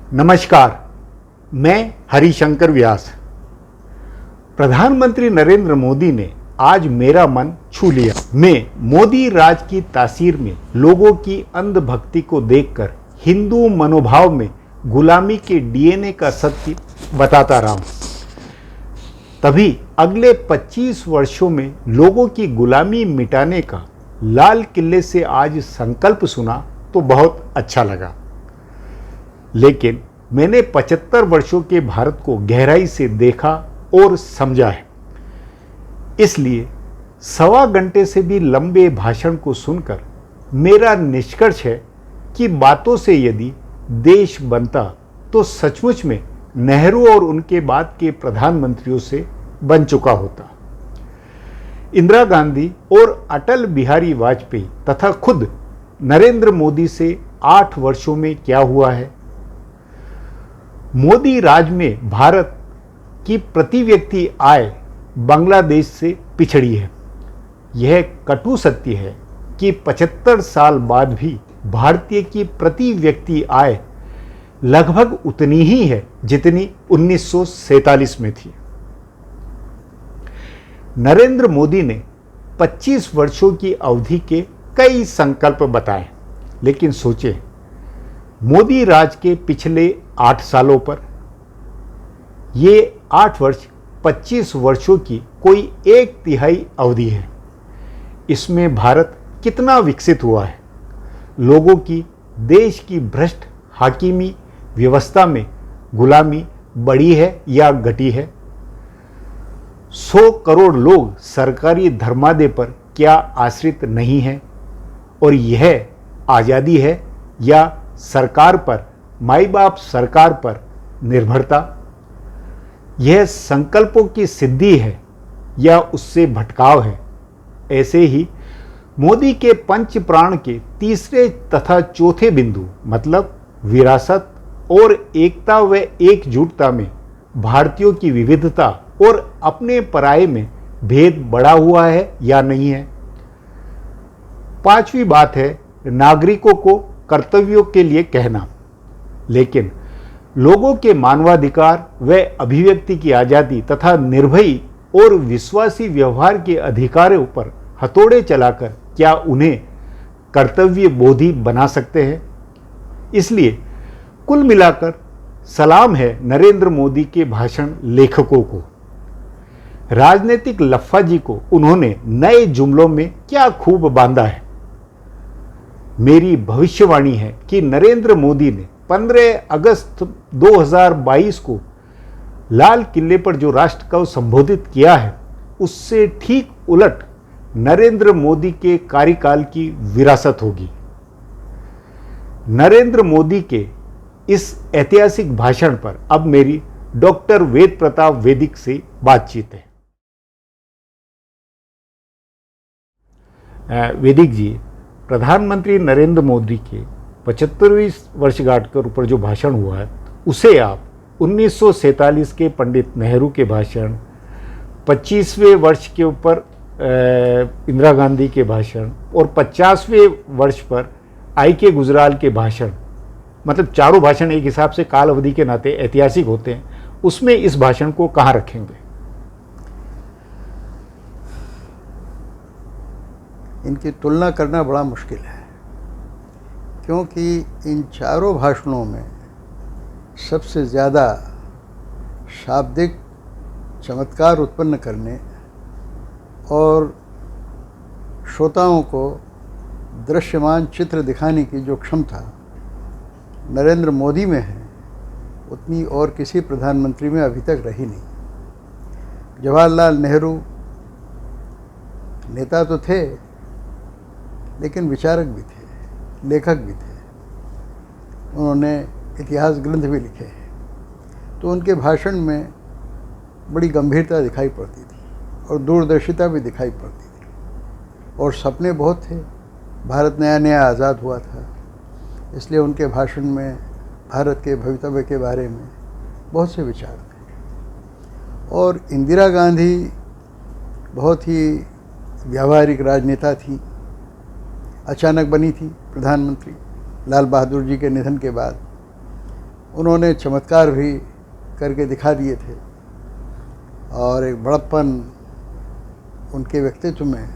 नमस्कार, मैं हरिशंकर व्यास। प्रधानमंत्री नरेंद्र मोदी ने आज मेरा मन छू लिया। मैं मोदी राज की तासीर में लोगों की अंधभक्ति को देखकर हिंदू मनोभाव में गुलामी के डीएनए का सत्य बताता रहा हूं। तभी अगले 25 वर्षों में लोगों की गुलामी मिटाने का लाल किले से आज संकल्प सुना तो बहुत अच्छा लगा। लेकिन मैंने 75 वर्षों के भारत को गहराई से देखा और समझा है। इसलिए सवा घंटे से भी लंबे भाषण को सुनकर मेरा निष्कर्ष है कि बातों से यदि देश बनता तो सचमुच में नेहरू और उनके बाद के प्रधानमंत्रियों से बन चुका होता। इंदिरा गांधी और अटल बिहारी वाजपेयी तथा खुद नरेंद्र मोदी से 8 वर्षों में क्या हुआ है? मोदी राज में भारत की प्रति व्यक्ति आय बांग्लादेश से पिछड़ी है। यह कटु सत्य है कि 75 साल बाद भी भारतीय की प्रति व्यक्ति आय लगभग उतनी ही है जितनी 1947 में थी। नरेंद्र मोदी ने 25 वर्षों की अवधि के कई संकल्प बताए, लेकिन सोचे मोदी राज के पिछले 8 सालों पर, ये 8 वर्ष 25 वर्षों की कोई 1/3 अवधि है। इसमें भारत कितना विकसित हुआ है? लोगों की देश की भ्रष्ट हाकिमी व्यवस्था में गुलामी बढ़ी है या घटी है? 100 करोड़ लोग सरकारी धर्मादय पर क्या आश्रित नहीं हैं? और यह आज़ादी है या सरकार पर, माई बाप सरकार पर निर्भरता? यह संकल्पों की सिद्धि है या उससे भटकाव है? ऐसे ही मोदी के पंच प्राण के तीसरे तथा चौथे बिंदु मतलब विरासत और एकता व एकजुटता में भारतीयों की विविधता और अपने पराये में भेद बढ़ा हुआ है या नहीं है? 5वीं बात है नागरिकों को कर्तव्यों के लिए कहना। लेकिन लोगों के मानवाधिकार व अभिव्यक्ति की आज़ादी तथा निर्भयी और विश्वासी व्यवहार के अधिकारों पर हथौड़े चलाकर क्या उन्हें कर्तव्य बोधी बना सकते हैं? इसलिए कुल मिलाकर सलाम है नरेंद्र मोदी के भाषण लेखकों को। राजनीतिक लफ्फाजी को उन्होंने नए जुमलों में क्या खूब बांधा है। मेरी भविष्यवाणी है कि नरेंद्र मोदी ने 15 अगस्त 2022 को लाल किले पर जो राष्ट्र को संबोधित किया है, उससे ठीक उलट नरेंद्र मोदी के कार्यकाल की विरासत होगी। नरेंद्र मोदी के इस ऐतिहासिक भाषण पर अब मेरी डॉक्टर वेद प्रताप वैदिक से बातचीत है। वैदिक जी, प्रधानमंत्री नरेंद्र मोदी के 75वीं वर्षगांठ के ऊपर जो भाषण हुआ है, उसे आप 1947 के पंडित नेहरू के भाषण, 25वें वर्ष के ऊपर इंदिरा गांधी के भाषण और 50वें वर्ष पर I.K. गुजराल के भाषण, मतलब चारों भाषण एक हिसाब से काल अवधि के नाते ऐतिहासिक होते हैं, उसमें इस भाषण को कहाँ रखेंगे? इनकी तुलना करना बड़ा मुश्किल है, क्योंकि इन चारों भाषणों में सबसे ज़्यादा शाब्दिक चमत्कार उत्पन्न करने और श्रोताओं को दृश्यमान चित्र दिखाने की जो क्षमता नरेंद्र मोदी में है, उतनी और किसी प्रधानमंत्री में अभी तक रही नहीं। जवाहरलाल नेहरू नेता तो थे, लेकिन विचारक भी थे, लेखक भी थे। उन्होंने इतिहास ग्रंथ भी लिखे हैं। तो उनके भाषण में बड़ी गंभीरता दिखाई पड़ती थी और दूरदर्शिता भी दिखाई पड़ती थी, और सपने बहुत थे। भारत नया नया आज़ाद हुआ था, इसलिए उनके भाषण में भारत के भवितव्य के बारे में बहुत से विचार थे। और इंदिरा गांधी बहुत ही व्यावहारिक राजनेता थी, अचानक बनी थी प्रधानमंत्री लाल बहादुर जी के निधन के बाद। उन्होंने चमत्कार भी करके दिखा दिए थे और एक बड़प्पन उनके व्यक्तित्व में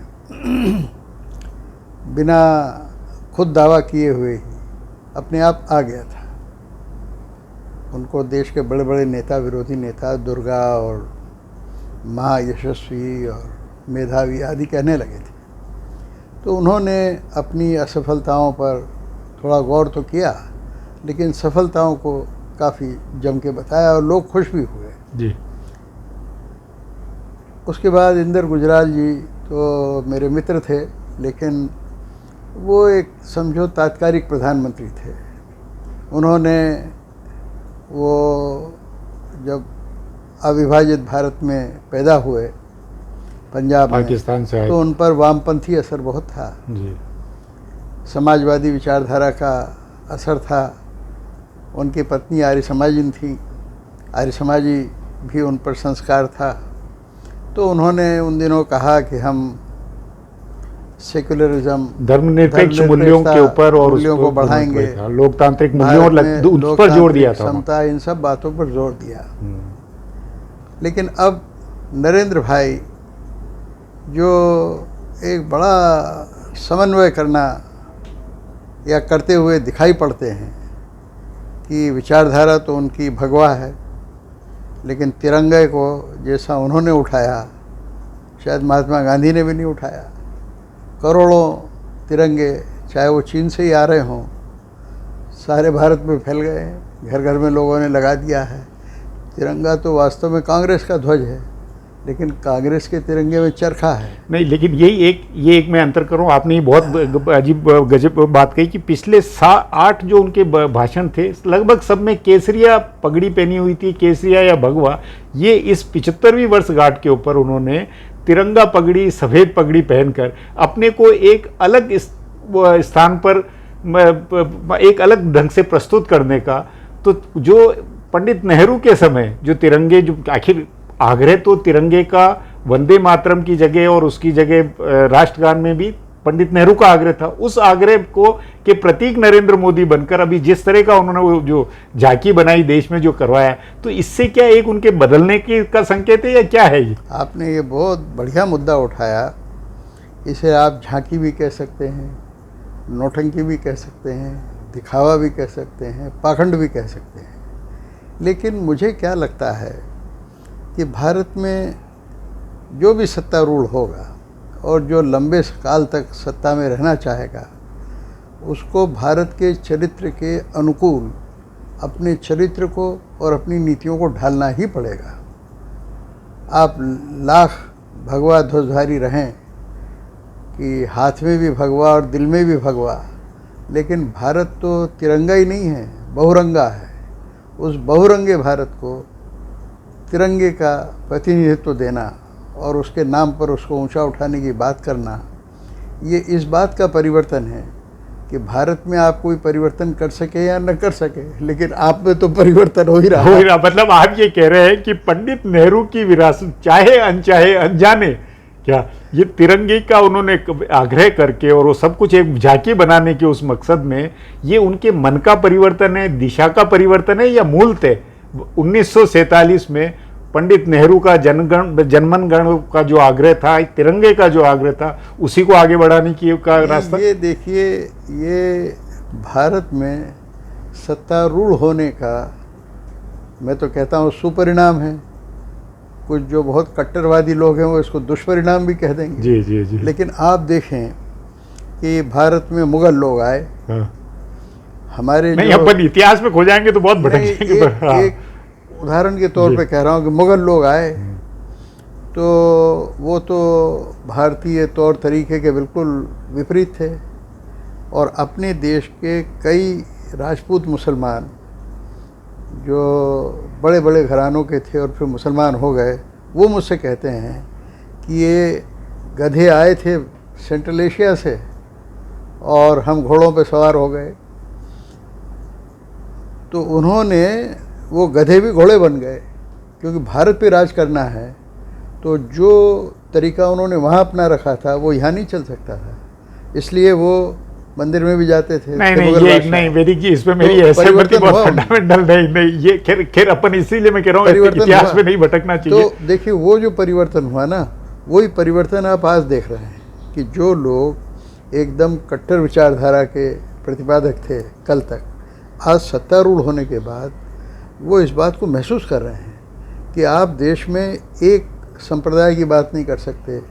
बिना खुद दावा किए हुए ही अपने आप आ गया था। उनको देश के बड़े बड़े नेता, विरोधी नेता दुर्गा और महायशस्वी और मेधावी आदि कहने लगे थे। तो उन्होंने अपनी असफलताओं पर थोड़ा गौर तो किया, लेकिन सफलताओं को काफ़ी जम के बताया और लोग खुश भी हुए जी। उसके बाद इंदिरा गुजराल जी तो मेरे मित्र थे, लेकिन वो एक समझो तात्कालिक प्रधानमंत्री थे। उन्होंने वो जब अविभाजित भारत में पैदा हुए पंजाब में, पाकिस्तान से आए तो उन पर वामपंथी असर बहुत था जी। समाजवादी विचारधारा का असर था। उनकी पत्नी आर्य समाजिन थी, आर्य समाजी भी उन पर संस्कार था। तो उन्होंने उन दिनों कहा कि हम सेक्युलरिज्म, धर्मनिरपेक्ष मूल्यों के ऊपर और मूल्यों को बढ़ाएंगे, लोकतांत्रिक मूल्यों उस पर जोर दिया था। समता, इन सब बातों पर जोर दिया। लेकिन अब नरेंद्र भाई जो एक बड़ा समन्वय करना या करते हुए दिखाई पड़ते हैं कि विचारधारा तो उनकी भगवा है, लेकिन तिरंगे को जैसा उन्होंने उठाया शायद महात्मा गांधी ने भी नहीं उठाया। करोड़ों तिरंगे, चाहे वो चीन से ही आ रहे हों, सारे भारत में फैल गए हैं, घर घर में लोगों ने लगा दिया है। तिरंगा तो वास्तव में कांग्रेस का ध्वज है, लेकिन कांग्रेस के तिरंगे में चरखा है। नहीं, लेकिन ये एक मैं अंतर करूं, आपने ये बहुत अजीब गजब बात कही कि पिछले 8 जो उनके भाषण थे लगभग सब में केसरिया पगड़ी पहनी हुई थी, केसरिया या भगवा। ये इस 75वीं वर्षगांठ के ऊपर उन्होंने तिरंगा पगड़ी, सफ़ेद पगड़ी पहनकर अपने को एक अलग स्थान पर, एक अलग ढंग से प्रस्तुत करने का, तो जो पंडित नेहरू के समय जो तिरंगे, जो आखिर आग्रह तो तिरंगे का वंदे मातरम की जगह और उसकी जगह राष्ट्रगान में भी पंडित नेहरू का आग्रह था, उस आग्रह को के प्रतीक नरेंद्र मोदी बनकर अभी जिस तरह का उन्होंने वो जो झांकी बनाई देश में जो करवाया, तो इससे क्या एक उनके बदलने की का संकेत है या क्या है ये? आपने ये बहुत बढ़िया मुद्दा उठाया। इसे आप झांकी भी कह सकते हैं, नौटंकी भी कह सकते हैं, दिखावा भी कह सकते हैं, पाखंड भी कह सकते हैं। लेकिन मुझे क्या लगता है कि भारत में जो भी सत्तारूढ़ होगा और जो लंबे काल तक सत्ता में रहना चाहेगा, उसको भारत के चरित्र के अनुकूल अपने चरित्र को और अपनी नीतियों को ढालना ही पड़ेगा। आप लाख भगवा ध्वजधारी रहें कि हाथ में भी भगवा और दिल में भी भगवा, लेकिन भारत तो तिरंगा ही नहीं है, बहुरंगा है। उस बहुरंगे भारत को तिरंगे का प्रतिनिधित्व देना और उसके नाम पर उसको ऊंचा उठाने की बात करना, ये इस बात का परिवर्तन है कि भारत में आप कोई परिवर्तन कर सके या न कर सके, लेकिन आप में तो परिवर्तन हो ही रहा। मतलब आप ये कह रहे हैं कि पंडित नेहरू की विरासत, चाहे अनचाहे अनजाने, क्या ये तिरंगे का उन्होंने आग्रह करके और वो सब कुछ एक झांकी बनाने के उस मकसद में, ये उनके मन का परिवर्तन है, दिशा का परिवर्तन है, या मूलतः 1947 में पंडित नेहरू का जनमन गण का जो आग्रह था, तिरंगे का जो आग्रह था, उसी को आगे बढ़ाने की का रास्ता? ये देखिए, ये भारत में सत्तारूढ़ होने का मैं तो कहता हूँ सुपरिणाम है। कुछ जो बहुत कट्टरवादी लोग हैं वो इसको दुष्परिणाम भी कह देंगे। जी जी जी। लेकिन आप देखें कि भारत में मुगल लोग आए। हाँ। हमारे नहीं, अपन इतिहास में खो जाएंगे तो बहुत भटक जाएंगे। एक उदाहरण के तौर पे कह रहा हूँ कि मुगल लोग आए तो वो तो भारतीय तौर तरीके के बिल्कुल विपरीत थे, और अपने देश के कई राजपूत मुसलमान जो बड़े बड़े घरानों के थे और फिर मुसलमान हो गए, वो मुझसे कहते हैं कि ये गधे आए थे सेंट्रल एशिया से और हम घोड़ों पे सवार हो गए। तो उन्होंने, वो गधे भी घोड़े बन गए, क्योंकि भारत पे राज करना है तो जो तरीका उन्होंने वहाँ अपना रखा था वो यहाँ नहीं चल सकता था। इसलिए वो मंदिर में भी जाते थे। नहीं थे नहीं मुगल ये बादशाह। नहीं वेदिक जी, इसमें मेरी तो ऐसे परिवर्तन बहुत हुआ। फंडामेंटल नहीं नहीं ये खैर अपन इसीलिए मैं कह रहा हूँ परिवर्तन इतिहास हुआ। में नहीं भटकना चाहिए। तो देखिए वो जो परिवर्तन हुआ ना, वही परिवर्तन आप आज देख रहे हैं कि जो लोग एकदम कट्टर विचारधारा के प्रतिपादक थे कल तक, आज सत्तारूढ़ होने के बाद वो इस बात को महसूस कर रहे हैं कि आप देश में एक संप्रदाय की बात नहीं कर सकते,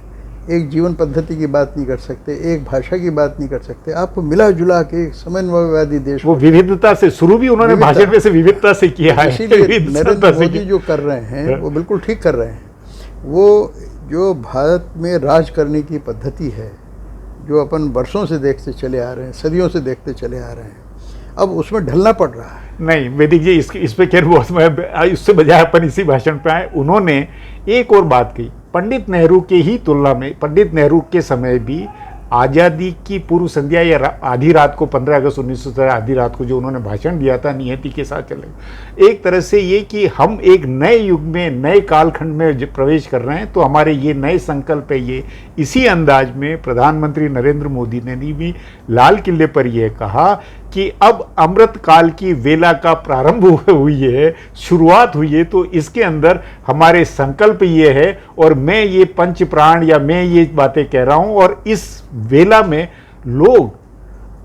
एक जीवन पद्धति की बात नहीं कर सकते, एक भाषा की बात नहीं कर सकते। आपको मिला जुला के एक समन्वयवादी देश, वो विविधता से शुरू भी उन्होंने भाषण में से विविधता से किया है। इसीलिए नरेंद्र मोदी जो कर रहे हैं वो बिल्कुल ठीक कर रहे हैं। वो जो भारत में राज करने की पद्धति है, जो अपन वर्षों से देखते चले आ रहे हैं, सदियों से देखते चले आ रहे हैं, अब उसमें ढलना पड़ रहा है। नहीं वैदिक जी, इस पे खैर बहुत इससे बजाय अपन इसी भाषण पे आए। उन्होंने एक और बात कही, पंडित नेहरू के ही तुलना में पंडित नेहरू के समय भी आज़ादी की पूर्व संध्या या आधी रात को 15 अगस्त 1917 आधी रात को जो उन्होंने भाषण दिया था, नियति के साथ चले, एक तरह से ये कि हम एक नए युग में नए कालखंड में प्रवेश कर रहे हैं, तो हमारे ये नए संकल्प है। ये इसी अंदाज में प्रधानमंत्री नरेंद्र मोदी ने भी लाल किले पर यह कहा कि अब अमृत काल की वेला का प्रारंभ हुई है, शुरुआत हुई है, तो इसके अंदर हमारे संकल्प ये है और मैं ये पंच प्राण या मैं ये बातें कह रहा हूं। और इस वेला में लोग,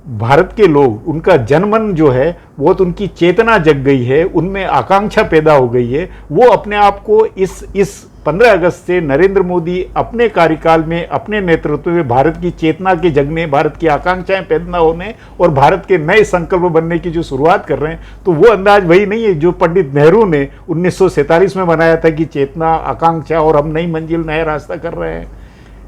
भारत के लोग, उनका जनमन जो है वो तो उनकी चेतना जग गई है, उनमें आकांक्षा पैदा हो गई है। वो अपने आप को इस 15 अगस्त से नरेंद्र मोदी अपने कार्यकाल में, अपने नेतृत्व में भारत की चेतना के जगने, भारत की आकांक्षाएं पैदा होने और भारत के नए संकल्प बनने की जो शुरुआत कर रहे हैं, तो वो अंदाज वही नहीं है जो पंडित नेहरू ने 1947 में बनाया था कि चेतना, आकांक्षा और हम नई मंजिल, नया रास्ता कर रहे हैं।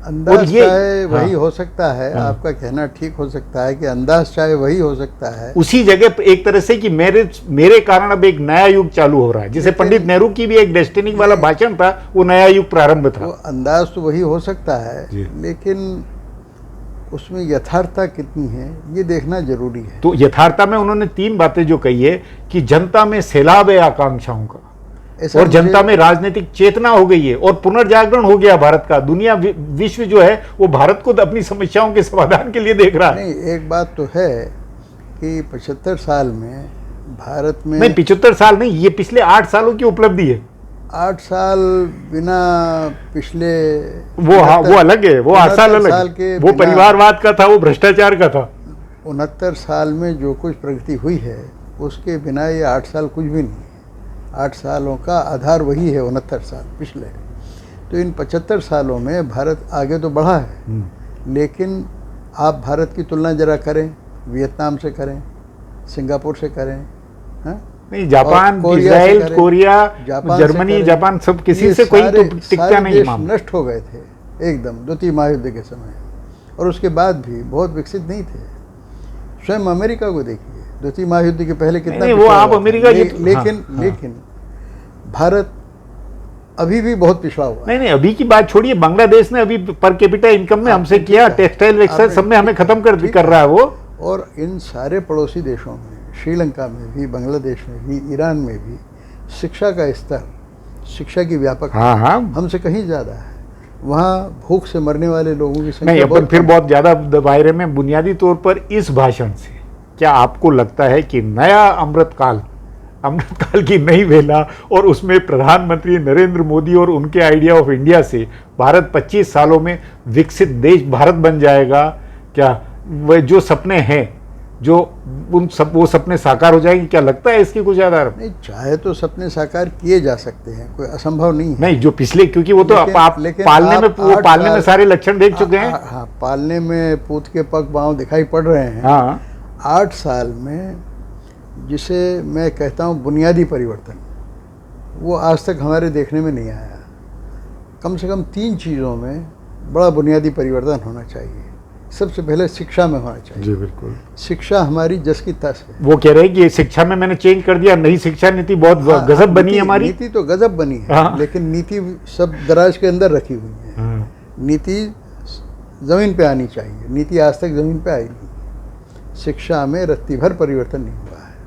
अंदाज चाहे वही हो सकता है, आपका कहना ठीक हो सकता है कि अंदाज चाहे वही हो सकता है, उसी जगह पे एक तरह से कि मेरे कारण अब एक नया युग चालू हो रहा है। जैसे पंडित नेहरू की भी एक डेस्टिनी वाला भाषण था, वो नया युग प्रारंभ था। वो अंदाज तो वही हो सकता है, लेकिन उसमें यथार्थता कितनी है ये देखना जरूरी है। तो यथार्थता में उन्होंने 3 बातें जो कही है कि जनता में सैलाब है आकांक्षाओं का, और जनता में राजनीतिक चेतना हो गई है और पुनर्जागरण हो गया भारत का। दुनिया, विश्व जो है वो भारत को अपनी समस्याओं के समाधान के लिए देख रहा है। नहीं, एक बात तो है कि 75 साल में भारत में, नहीं 75 साल नहीं, ये पिछले 8 सालों की उपलब्धि है। 8 साल बिना पिछले वो अलग है, वो 8 साल अलग है, वो परिवारवाद का था, वो भ्रष्टाचार का था। 69 साल में जो कुछ प्रगति हुई है उसके बिना ये 8 साल कुछ भी नहीं। 8 सालों का आधार वही है, 69 साल पिछले। तो इन 75 सालों में भारत आगे तो बढ़ा है, लेकिन आप भारत की तुलना जरा करें, वियतनाम से करें, सिंगापुर से करें, नहीं Japan, Israel, Korea, Germany, Japan, सब किसी से कोई तो टिकता नहीं। नष्ट हो गए थे एकदम द्वितीय महायुद्ध के समय, और उसके बाद भी बहुत विकसित नहीं थे। स्वयं अमेरिका को देखिए, द्वितीय महायुद्ध के पहले कितना वो आप अमेरिका लेकिन भारत अभी भी बहुत पिछड़ा हुआ। नहीं अभी की बात छोड़िए, बांग्लादेश ने अभी पर कैपिटा इनकम में हमसे किया, टेक्सटाइल एक्सपोर्ट सब में हमें खत्म कर रहा है वो। और इन सारे पड़ोसी देशों में, श्रीलंका में भी, बांग्लादेश में भी, ईरान में भी शिक्षा का स्तर, शिक्षा की व्यापक हमसे कहीं ज़्यादा है। वहाँ भूख से मरने वाले लोगों की संख्या नहीं, फिर बहुत ज़्यादा दायरे में। बुनियादी तौर पर इस भाषण से क्या आपको लगता है कि नया अमृतकाल की नई वेला और उसमें प्रधानमंत्री नरेंद्र मोदी और उनके आइडिया ऑफ इंडिया से भारत 25 सालों में विकसित देश भारत बन जाएगा? क्या वह जो सपने हैं, जो वो सपने साकार हो जाएंगे? क्या लगता है इसकी कुछ आधार? नहीं, चाहे तो सपने साकार किए जा सकते हैं, कोई असंभव नहीं है। नहीं, जो पिछले, क्योंकि वो तो आप पालने में सारे लक्षण देख चुके हैं। हाँ, पालने में पूत के पग पाँव दिखाई पड़ रहे हैं। हाँ, 8 साल में जिसे मैं कहता हूँ बुनियादी परिवर्तन, वो आज तक हमारे देखने में नहीं आया। कम से कम 3 चीज़ों में बड़ा बुनियादी परिवर्तन होना चाहिए। सबसे पहले शिक्षा में होना चाहिए। जी बिल्कुल, शिक्षा हमारी जस की तस है। वो कह रहे हैं कि शिक्षा में मैंने चेंज कर दिया, नई शिक्षा नीति बहुत गजब बनी है हमारी। नीति तो गजब बनी है, लेकिन नीति सब दराज के अंदर रखी हुई है। नीति ज़मीन पे आनी चाहिए, नीति आज तक ज़मीन पे आई नहीं। शिक्षा में रत्ती भर परिवर्तन नहीं हुआ है।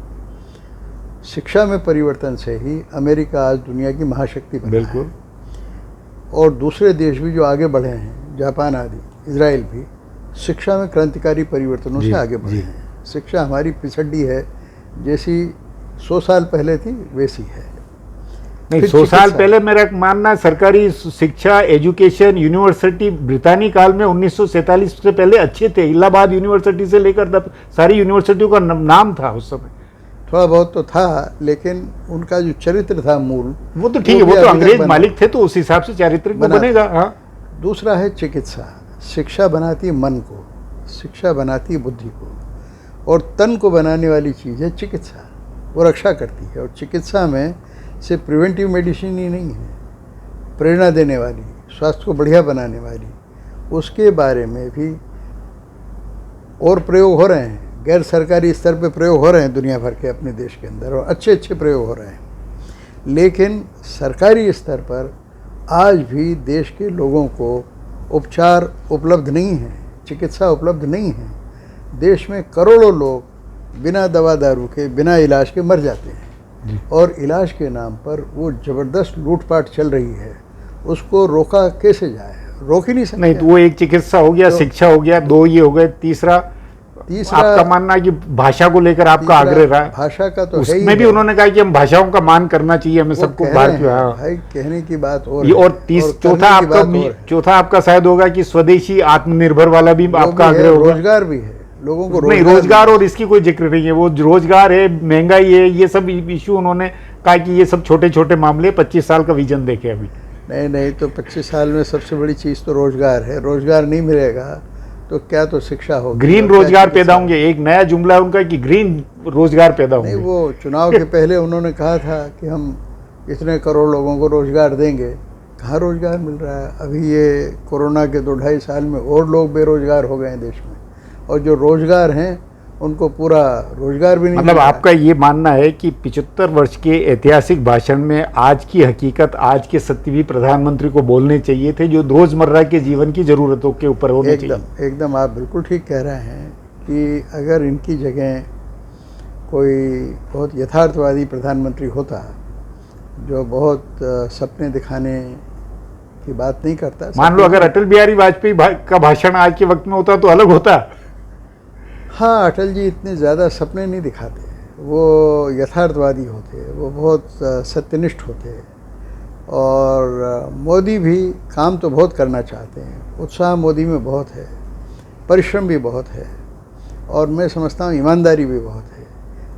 शिक्षा में परिवर्तन से ही अमेरिका आज दुनिया की महाशक्ति बना है। और दूसरे देश भी जो आगे बढ़े हैं, जापान आदि, इजराइल भी, शिक्षा में क्रांतिकारी परिवर्तनों जी, से आगे बढ़े जी। हैं। शिक्षा हमारी पिछड़ी है, जैसी 100 साल पहले थी वैसी है। नहीं, फिर 100 साल चिकित्सा। पहले मेरा मानना है सरकारी शिक्षा, एजुकेशन, यूनिवर्सिटी ब्रितानी काल में 1947 से पहले अच्छे थे। इलाहाबाद यूनिवर्सिटी से लेकर तब सारी यूनिवर्सिटियों का नाम था उस समय। थोड़ा बहुत तो था, लेकिन उनका जो चरित्र था मूल, वो तो ठीक है, भी वो तो अभी तक अंग्रेज बना। मालिक थे, तो उस हिसाब से चारित्रिक वो बना बनेगा। हाँ, दूसरा है चिकित्सा। शिक्षा बनाती है मन को, शिक्षा बनाती है बुद्धि को, और तन को बनाने वाली चीज़ है चिकित्सा। वो रक्षा करती है। और चिकित्सा में सिर्फ प्रिवेंटिव मेडिसिन ही नहीं है, प्रेरणा देने वाली, स्वास्थ्य को बढ़िया बनाने वाली, उसके बारे में भी और प्रयोग हो रहे हैं। गैर सरकारी स्तर पे प्रयोग हो रहे हैं दुनिया भर के अपने देश के अंदर, और अच्छे अच्छे प्रयोग हो रहे हैं। लेकिन सरकारी स्तर पर आज भी देश के लोगों को उपचार उपलब्ध नहीं है, चिकित्सा उपलब्ध नहीं है। देश में करोड़ों लोग बिना दवा दारू के, बिना इलाज के मर जाते हैं। और इलाज के नाम पर वो ज़बरदस्त लूटपाट चल रही है, उसको रोका कैसे जाए? रोक ही नहीं सकते। नहीं तो वो एक चिकित्सा हो गया, तो- शिक्षा हो गया, दो ये हो गए। तीसरा आपका मानना है कि भाषा को लेकर आपका आग्रह रहा, भाषा का तो है ही उसमें भी है। उन्होंने कहा कि हम भाषाओं का मान करना चाहिए, हमें वो सबको कह भारतीय। रहे हैं, हाँ। भाई कहने की बात और ये है, और चौथा करने की बात और है। चौथा आपका शायद होगा कि स्वदेशी आत्मनिर्भर वाला भी वो आपका भी है, आग्रह होगा। रोजगार भी है, लोगों को नहीं, रोजगार और इसकी कोई जिक्र नहीं है। वो रोजगार है, महंगाई है, ये सब इशू उन्होंने कहा कि ये सब छोटे छोटे मामले, 25 साल का विजन देखे अभी। नहीं तो 25 साल में सबसे बड़ी चीज़ तो रोजगार है। रोजगार नहीं मिलेगा तो क्या तो शिक्षा होगी, ग्रीन और क्या रोजगार चिकित्सा पैदा होंगे। एक नया जुमला है उनका कि ग्रीन रोजगार पैदा नहीं, होंगे। वो चुनाव के पहले उन्होंने कहा था कि हम इतने करोड़ लोगों को रोजगार देंगे। कहाँ रोजगार मिल रहा है? अभी ये कोरोना के 2-2.5 साल में और लोग बेरोजगार हो गए हैं देश में, और जो रोजगार हैं उनको पूरा रोजगार भी नहीं मतलब मिल रहा है। आपका ये मानना है कि 75 वर्ष के ऐतिहासिक भाषण में आज की हकीकत, आज के सत्य भी प्रधानमंत्री को बोलने चाहिए थे, जो रोजमर्रा के जीवन की जरूरतों के ऊपर होने चाहिए। एकदम आप बिल्कुल ठीक कह रहे हैं कि अगर इनकी जगह कोई बहुत यथार्थवादी प्रधानमंत्री होता, जो बहुत सपने दिखाने की बात नहीं करता। मान लो अगर अटल बिहारी वाजपेयी का भाषण आज के वक्त में होता तो अलग होता। हाँ, अटल जी इतने ज़्यादा सपने नहीं दिखाते, वो यथार्थवादी होते, वो बहुत सत्यनिष्ठ होते। और मोदी भी काम तो बहुत करना चाहते हैं, उत्साह मोदी में बहुत है, परिश्रम भी बहुत है, और मैं समझता हूँ ईमानदारी भी बहुत है।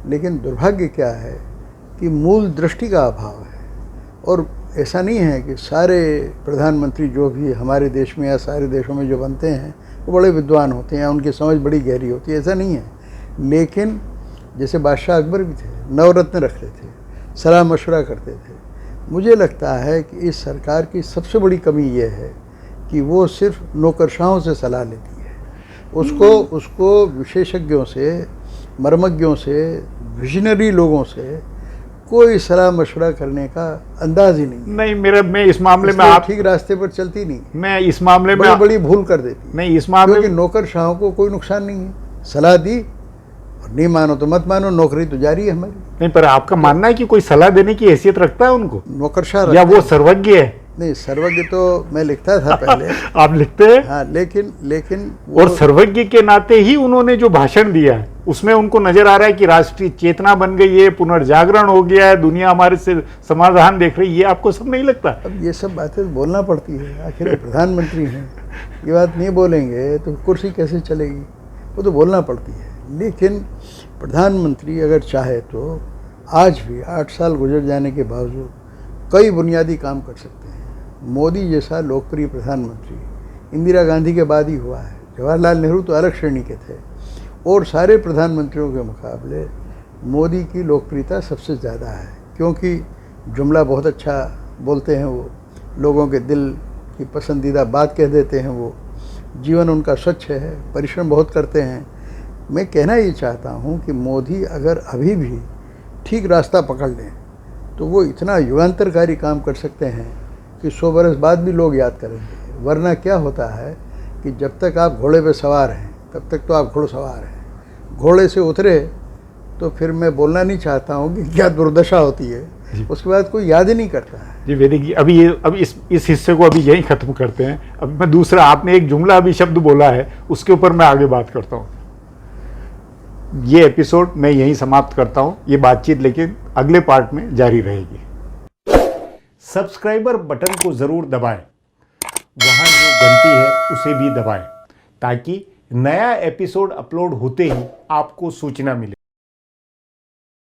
लेकिन दुर्भाग्य क्या है कि मूल दृष्टि का अभाव है। और ऐसा नहीं है कि सारे प्रधानमंत्री जो भी हमारे देश में या सारे देशों में जो बनते हैं वो बड़े विद्वान होते हैं, उनकी समझ बड़ी गहरी होती है, ऐसा नहीं है। लेकिन जैसे बादशाह अकबर भी थे, नवरत्न रखते थे, सलाह मशवरा करते थे। मुझे लगता है कि इस सरकार की सबसे बड़ी कमी ये है कि वो सिर्फ नौकरशाहों से सलाह लेती है। उसको विशेषज्ञों से, मर्मज्ञों से, विजनरी लोगों से कोई सलाह मशवरा करने का अंदाज ही नहीं। नहीं, मैं इस मामले में आप ठीक रास्ते पर चलती नहीं, मैं इस मामले में बड़ी भूल कर देती। नहीं, इस मामले क्योंकि नौकरशाहों को कोई नुकसान नहीं है, सलाह दी और नहीं मानो तो मत मानो, नौकरी तो जारी है हमारी। नहीं, पर आपका मानना है कि कोई सलाह देने की हैसियत रखता है उनको, नौकरशाह या रखते वो हैं। सर्वज्ञ है? नहीं, सर्वज्ञ तो मैं लिखता था पहले। आप लिखते हैं? हाँ, लेकिन और सर्वज्ञ के नाते ही उन्होंने जो भाषण दिया है उसमें उनको नजर आ रहा है कि राष्ट्रीय चेतना बन गई है, पुनर्जागरण हो गया है, दुनिया हमारे से समाधान देख रही है। ये आपको सब नहीं लगता? अब ये सब बातें बोलना पड़ती है, आखिर ये प्रधानमंत्री हैं, ये बात नहीं बोलेंगे तो कुर्सी कैसे चलेगी? वो तो बोलना पड़ती है। लेकिन प्रधानमंत्री अगर चाहे तो आज भी 8 साल गुजर जाने के बावजूद कई बुनियादी काम कर सकते हैं। मोदी जैसा लोकप्रिय प्रधानमंत्री इंदिरा गांधी के बाद ही हुआ है। जवाहरलाल नेहरू तो अलग श्रेणी के थे, और सारे प्रधानमंत्रियों के मुकाबले मोदी की लोकप्रियता सबसे ज़्यादा है, क्योंकि जुमला बहुत अच्छा बोलते हैं, वो लोगों के दिल की पसंदीदा बात कह देते हैं, वो जीवन उनका स्वच्छ है, परिश्रम बहुत करते हैं। मैं कहना ये चाहता हूँ कि मोदी अगर अभी भी ठीक रास्ता पकड़ लें तो वो इतना युगांतरकारी काम कर सकते हैं कि 100 बरस बाद भी लोग याद करेंगे। वरना क्या होता है कि जब तक आप घोड़े पे सवार हैं तब तक तो आप घुड़सवार हैं, घोड़े से उतरे तो फिर मैं बोलना नहीं चाहता हूँ कि क्या दुर्दशा होती है, उसके बाद कोई याद ही नहीं करता है। जी वैदिक जी, अभी इस हिस्से को अभी यहीं ख़त्म करते हैं। अब मैं दूसरा, आपने एक जुमला अभी शब्द बोला है, उसके ऊपर मैं आगे बात करता हूँ। ये एपिसोड मैं यहीं समाप्त करता हूँ, ये बातचीत लेकिन अगले पार्ट में जारी रहेगी। सब्सक्राइबर बटन को ज़रूर दबाएं, वहाँ जो घंटी है उसे भी दबाएं, ताकि नया एपिसोड अपलोड होते ही आपको सूचना मिले।